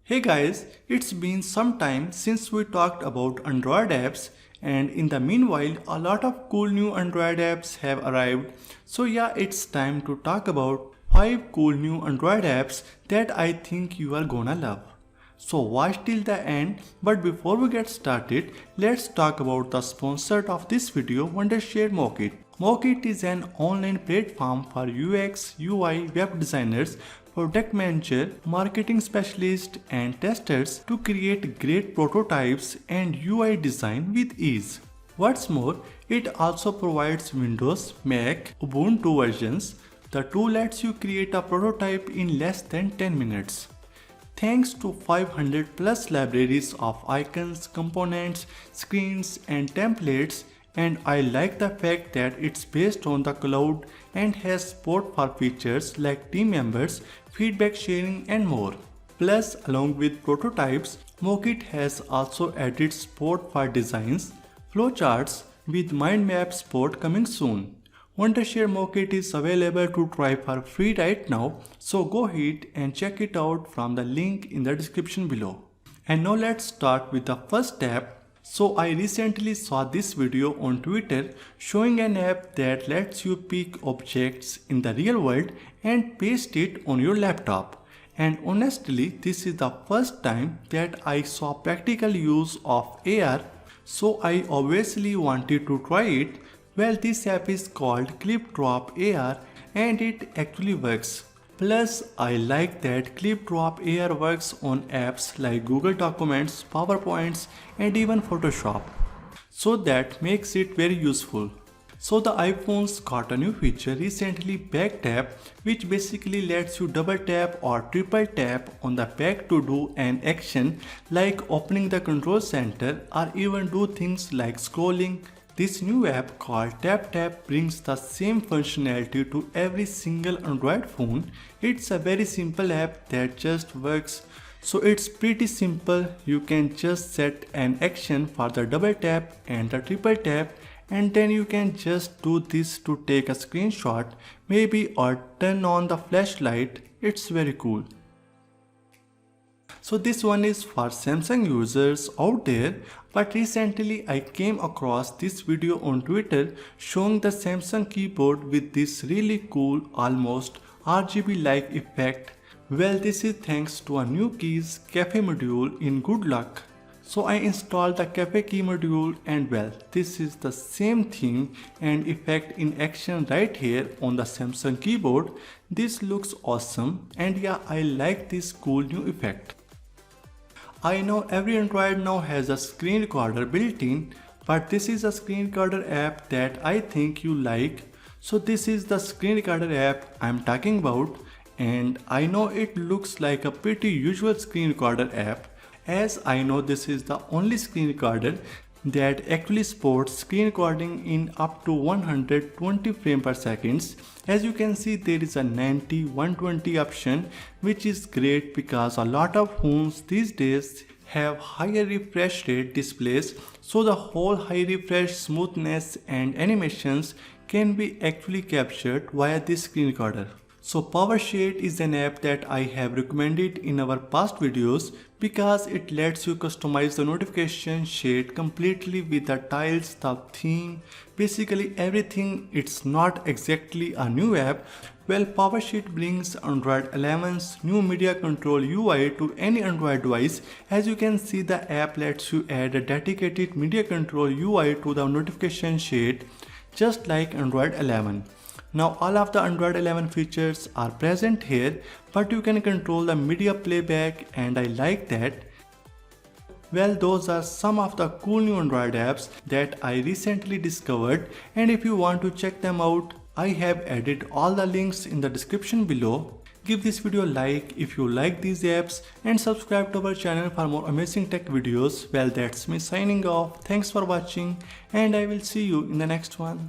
Hey guys, it's been some time since we talked about Android apps, and in the meanwhile a lot of cool new Android apps have arrived. So yeah, it's time to talk about 5 cool new Android apps that I think you are gonna love. So watch till the end, but before we get started, let's talk about the sponsor of this video, Wondershare Mockit. Mockit is an online platform for UX, UI, web designers, product manager, marketing specialists and testers to create great prototypes and UI design with ease. What's more, it also provides Windows, Mac, Ubuntu versions. The tool lets you create a prototype in less than 10 minutes. Thanks to 500 plus libraries of icons, components, screens and templates, and I like the fact that it's based on the cloud and has support for features like team members, feedback sharing and more. Plus, along with prototypes, Mockit has also added support for designs, flowcharts with mind map support coming soon. Wondershare Mockit is available to try for free right now, so go ahead and check it out from the link in the description below. And now let's start with the first app. So I recently saw this video on Twitter showing an app that lets you pick objects in the real world and paste it on your laptop. And honestly, this is the first time that I saw practical use of AR, so I obviously wanted to try it. Well, this app is called ClipDrop AR and it actually works. Plus, I like that ClipDrop AR works on apps like Google Documents, PowerPoints and even Photoshop. So that makes it very useful. So the iPhones got a new feature recently, Back Tap, which basically lets you double tap or triple tap on the back to do an action like opening the control center or even do things like scrolling. This new app called TapTap brings the same functionality to every single Android phone. It's a very simple app that just works. So it's pretty simple. You can just set an action for the double tap and the triple tap, and then you can just do this to take a screenshot maybe or turn on the flashlight. It's very cool. So this one is for Samsung users out there, but recently I came across this video on Twitter showing the Samsung keyboard with this really cool almost RGB like effect. Well, this is thanks to a new keys cafe module in Good Luck. So I installed the cafe key module and well, this is the same thing and effect in action right here on the Samsung keyboard. This looks awesome and yeah, I like this cool new effect. I know every Android now has a screen recorder built in, but this is a screen recorder app that I think you like. So this is the screen recorder app I'm talking about, and I know it looks like a pretty usual screen recorder app, as I know this is the only screen recorder that actually supports screen recording in up to 120 frames per second. As you can see, there is a 90, 120 option, which is great because a lot of phones these days have higher refresh rate displays, so the whole high refresh smoothness and animations can be actually captured via this screen recorder. So PowerShade is an app that I have recommended in our past videos because it lets you customize the notification shade completely with the tiles, the theme, basically everything. It's not exactly a new app. Well, PowerShade brings Android 11's new media control UI to any Android device. As you can see, the app lets you add a dedicated media control UI to the notification shade, just like Android 11. Now all of the Android 11 features are present here, but you can control the media playback and I like that. Well, those are some of the cool new Android apps that I recently discovered, and if you want to check them out, I have added all the links in the description below. Give this video a like if you like these apps and subscribe to our channel for more amazing tech videos. Well, that's me signing off. Thanks for watching and I will see you in the next one.